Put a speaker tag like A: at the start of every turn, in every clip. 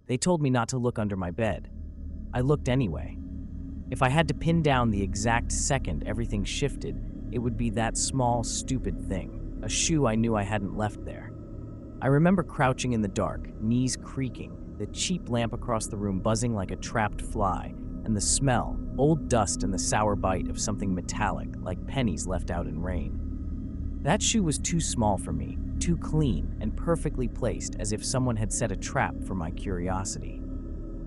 A: They told me not to look under my bed. I looked anyway. If I had to pin down the exact second everything shifted, it would be that small, stupid thing, a shoe I knew I hadn't left there. I remember crouching in the dark, knees creaking, the cheap lamp across the room buzzing like a trapped fly, and the smell, old dust and the sour bite of something metallic, like pennies left out in rain. That shoe was too small for me, too clean and perfectly placed, as if someone had set a trap for my curiosity.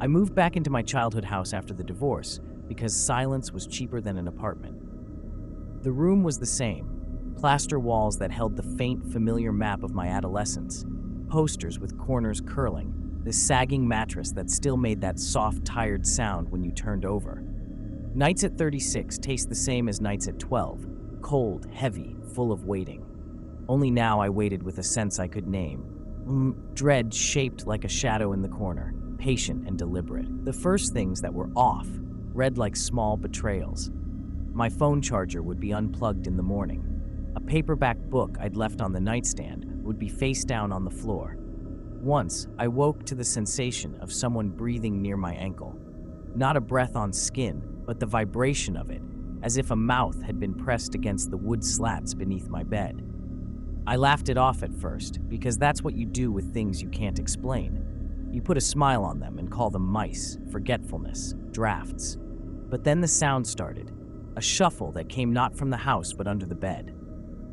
A: I moved back into my childhood house after the divorce because silence was cheaper than an apartment. The room was the same, plaster walls that held the faint, familiar map of my adolescence, posters with corners curling, the sagging mattress that still made that soft, tired sound when you turned over. Nights at 36 taste the same as nights at 12, cold, heavy, full of waiting. Only now I waited with a sense I could name. Dread shaped like a shadow in the corner, patient and deliberate. The first things that were off read like small betrayals. My phone charger would be unplugged in the morning. A paperback book I'd left on the nightstand would be face down on the floor. Once, I woke to the sensation of someone breathing near my ankle. Not a breath on skin, but the vibration of it, as if a mouth had been pressed against the wood slats beneath my bed. I laughed it off at first, because that's what you do with things you can't explain. You put a smile on them and call them mice, forgetfulness, drafts. But then the sound started, a shuffle that came not from the house but under the bed.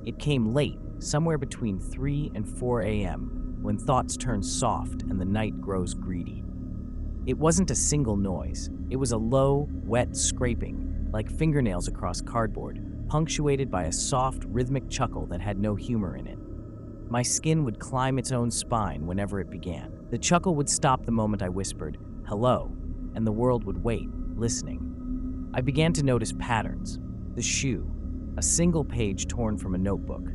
A: It came late, somewhere between 3 and 4 a.m., when thoughts turn soft and the night grows greedy. It wasn't a single noise. It was a low, wet scraping, like fingernails across cardboard, punctuated by a soft, rhythmic chuckle that had no humor in it. My skin would climb its own spine whenever it began. The chuckle would stop the moment I whispered, "Hello," and the world would wait, listening. I began to notice patterns. The shoe, a single page torn from a notebook,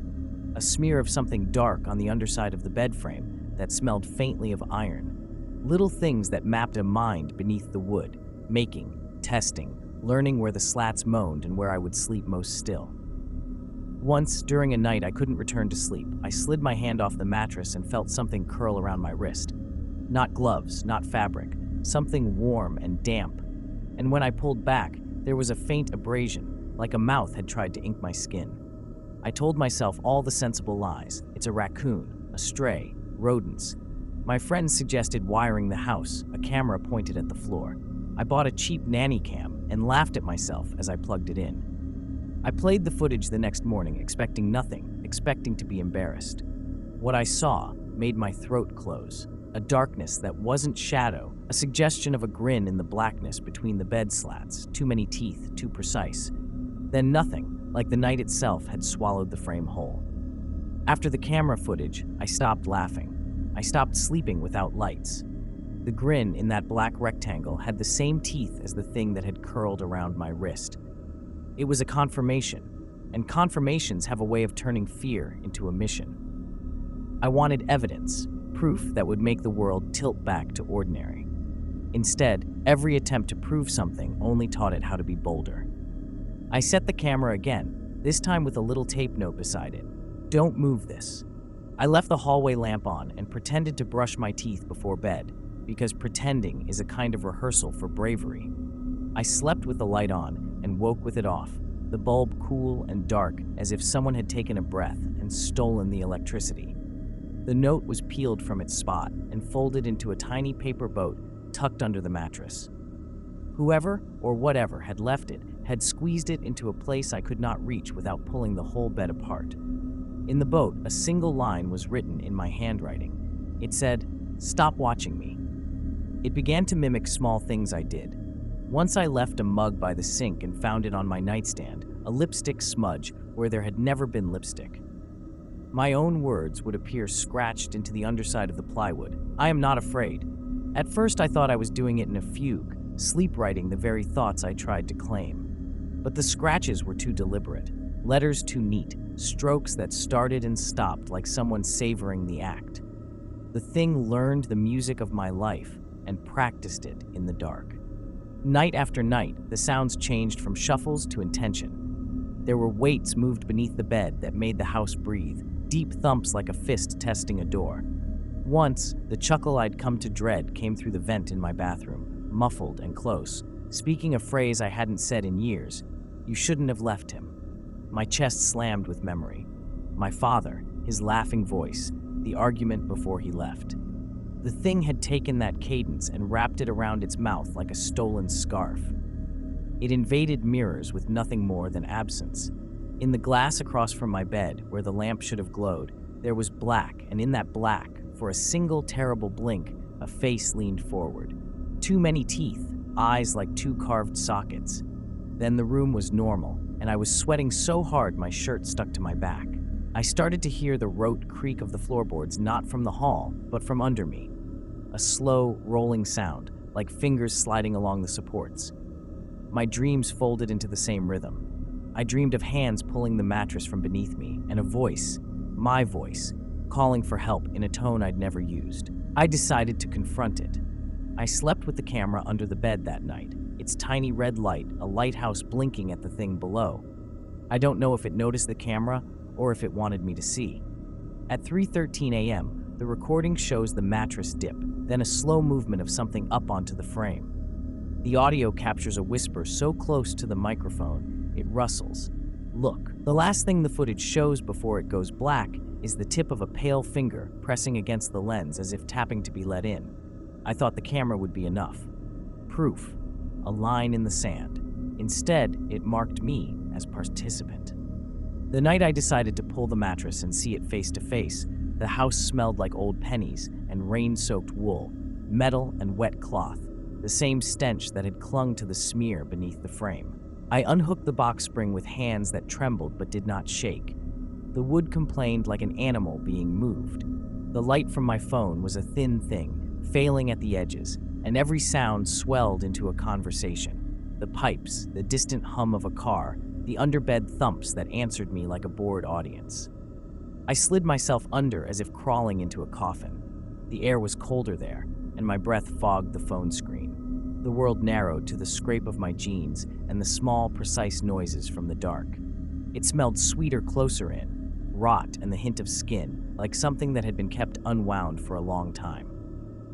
A: a smear of something dark on the underside of the bed frame that smelled faintly of iron. Little things that mapped a mind beneath the wood, making, testing, learning where the slats moaned and where I would sleep most still. Once, during a night I couldn't return to sleep, I slid my hand off the mattress and felt something curl around my wrist. Not gloves, not fabric, something warm and damp. And when I pulled back, there was a faint abrasion, like a mouth had tried to ink my skin. I told myself all the sensible lies. It's a raccoon, a stray, rodents. My friends suggested wiring the house, a camera pointed at the floor. I bought a cheap nanny cam and laughed at myself as I plugged it in. I played the footage the next morning, expecting nothing, expecting to be embarrassed. What I saw made my throat close, a darkness that wasn't shadow, a suggestion of a grin in the blackness between the bed slats, too many teeth, too precise. Then nothing, like the night itself had swallowed the frame whole. After the camera footage, I stopped laughing. I stopped sleeping without lights. The grin in that black rectangle had the same teeth as the thing that had curled around my wrist. It was a confirmation, and confirmations have a way of turning fear into a mission. I wanted evidence, proof that would make the world tilt back to ordinary. Instead, every attempt to prove something only taught it how to be bolder. I set the camera again, this time with a little tape note beside it. "Don't move this." I left the hallway lamp on and pretended to brush my teeth before bed, because pretending is a kind of rehearsal for bravery. I slept with the light on and woke with it off, the bulb cool and dark as if someone had taken a breath and stolen the electricity. The note was peeled from its spot and folded into a tiny paper boat tucked under the mattress. Whoever or whatever had left it had squeezed it into a place I could not reach without pulling the whole bed apart. In the boat, a single line was written in my handwriting. It said, "Stop watching me." It began to mimic small things I did. Once I left a mug by the sink and found it on my nightstand, a lipstick smudge where there had never been lipstick. My own words would appear scratched into the underside of the plywood. "I am not afraid." At first I thought I was doing it in a fugue, sleep writing the very thoughts I tried to claim. But the scratches were too deliberate, letters too neat, strokes that started and stopped like someone savoring the act. The thing learned the music of my life and practiced it in the dark. Night after night, the sounds changed from shuffles to intention. There were weights moved beneath the bed that made the house breathe, deep thumps like a fist testing a door. Once, the chuckle I'd come to dread came through the vent in my bathroom, muffled and close, speaking a phrase I hadn't said in years. "You shouldn't have left him." My chest slammed with memory. My father, his laughing voice, the argument before he left. The thing had taken that cadence and wrapped it around its mouth like a stolen scarf. It invaded mirrors with nothing more than absence. In the glass across from my bed, where the lamp should have glowed, there was black, and in that black, for a single terrible blink, a face leaned forward. Too many teeth, eyes like two carved sockets. Then the room was normal, and I was sweating so hard my shirt stuck to my back. I started to hear the rote creak of the floorboards not from the hall, but from under me. A slow, rolling sound, like fingers sliding along the supports. My dreams folded into the same rhythm. I dreamed of hands pulling the mattress from beneath me, and a voice, my voice, calling for help in a tone I'd never used. I decided to confront it. I slept with the camera under the bed that night, its tiny red light, a lighthouse blinking at the thing below. I don't know if it noticed the camera or if it wanted me to see. At 3:13 a.m., the recording shows the mattress dip, then a slow movement of something up onto the frame. The audio captures a whisper so close to the microphone, it rustles. Look. The last thing the footage shows before it goes black is the tip of a pale finger pressing against the lens as if tapping to be let in. I thought the camera would be enough. Proof. A line in the sand. Instead, it marked me as participant. The night I decided to pull the mattress and see it face to face, the house smelled like old pennies and rain-soaked wool, metal and wet cloth, the same stench that had clung to the smear beneath the frame. I unhooked the box spring with hands that trembled but did not shake. The wood complained like an animal being moved. The light from my phone was a thin thing, failing at the edges, and every sound swelled into a conversation. The pipes, the distant hum of a car, the underbed thumps that answered me like a bored audience. I slid myself under as if crawling into a coffin. The air was colder there, and my breath fogged the phone screen. The world narrowed to the scrape of my jeans and the small, precise noises from the dark. It smelled sweeter closer in, rot and the hint of skin, like something that had been kept unwound for a long time.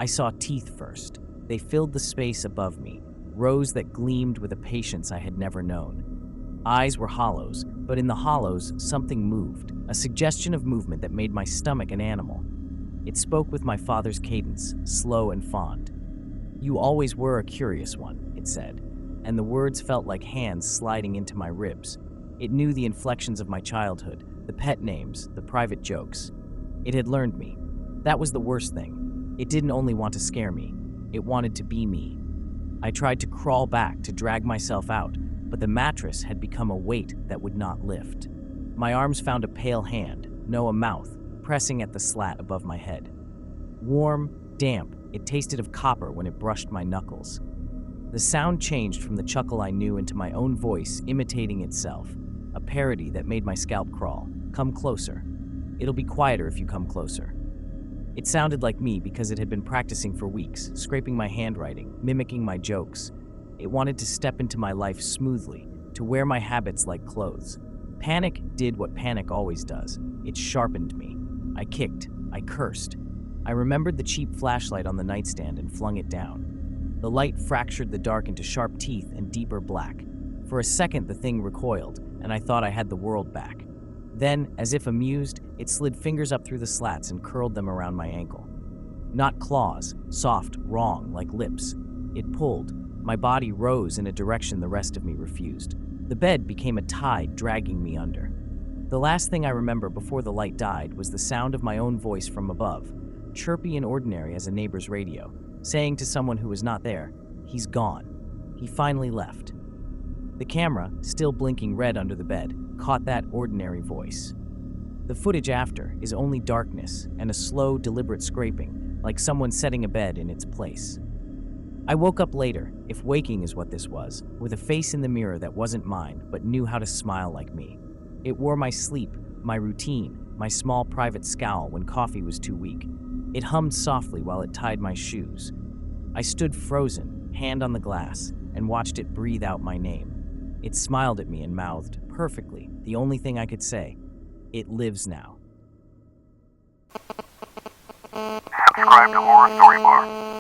A: I saw teeth first. They filled the space above me, rows that gleamed with a patience I had never known. Eyes were hollows, but in the hollows, something moved, a suggestion of movement that made my stomach an animal. It spoke with my father's cadence, slow and fond. "You always were a curious one," it said, and the words felt like hands sliding into my ribs. It knew the inflections of my childhood, the pet names, the private jokes. It had learned me. That was the worst thing. It didn't only want to scare me, it wanted to be me. I tried to crawl back to drag myself out, but the mattress had become a weight that would not lift. My arms found a pale hand, no, a mouth, pressing at the slat above my head. Warm, damp, it tasted of copper when it brushed my knuckles. The sound changed from the chuckle I knew into my own voice imitating itself, a parody that made my scalp crawl. "Come closer. It'll be quieter if you come closer." It sounded like me because it had been practicing for weeks, scraping my handwriting, mimicking my jokes. It wanted to step into my life smoothly, to wear my habits like clothes. Panic did what panic always does. It sharpened me. I kicked. I cursed. I remembered the cheap flashlight on the nightstand and flung it down. The light fractured the dark into sharp teeth and deeper black. For a second, the thing recoiled, and I thought I had the world back. Then, as if amused, it slid fingers up through the slats and curled them around my ankle. Not claws, soft, wrong, like lips. It pulled. My body rose in a direction the rest of me refused. The bed became a tide dragging me under. The last thing I remember before the light died was the sound of my own voice from above, chirpy and ordinary as a neighbor's radio, saying to someone who was not there, "He's gone. He finally left." The camera, still blinking red under the bed, caught that ordinary voice. The footage after is only darkness and a slow, deliberate scraping, like someone setting a bed in its place. I woke up later, if waking is what this was, with a face in the mirror that wasn't mine, but knew how to smile like me. It wore my sleep, my routine, my small private scowl when coffee was too weak. It hummed softly while it tied my shoes. I stood frozen, hand on the glass, and watched it breathe out my name. It smiled at me and mouthed, perfectly, the only thing I could say, "It lives now."
B: Subscribe to Horror Storybook.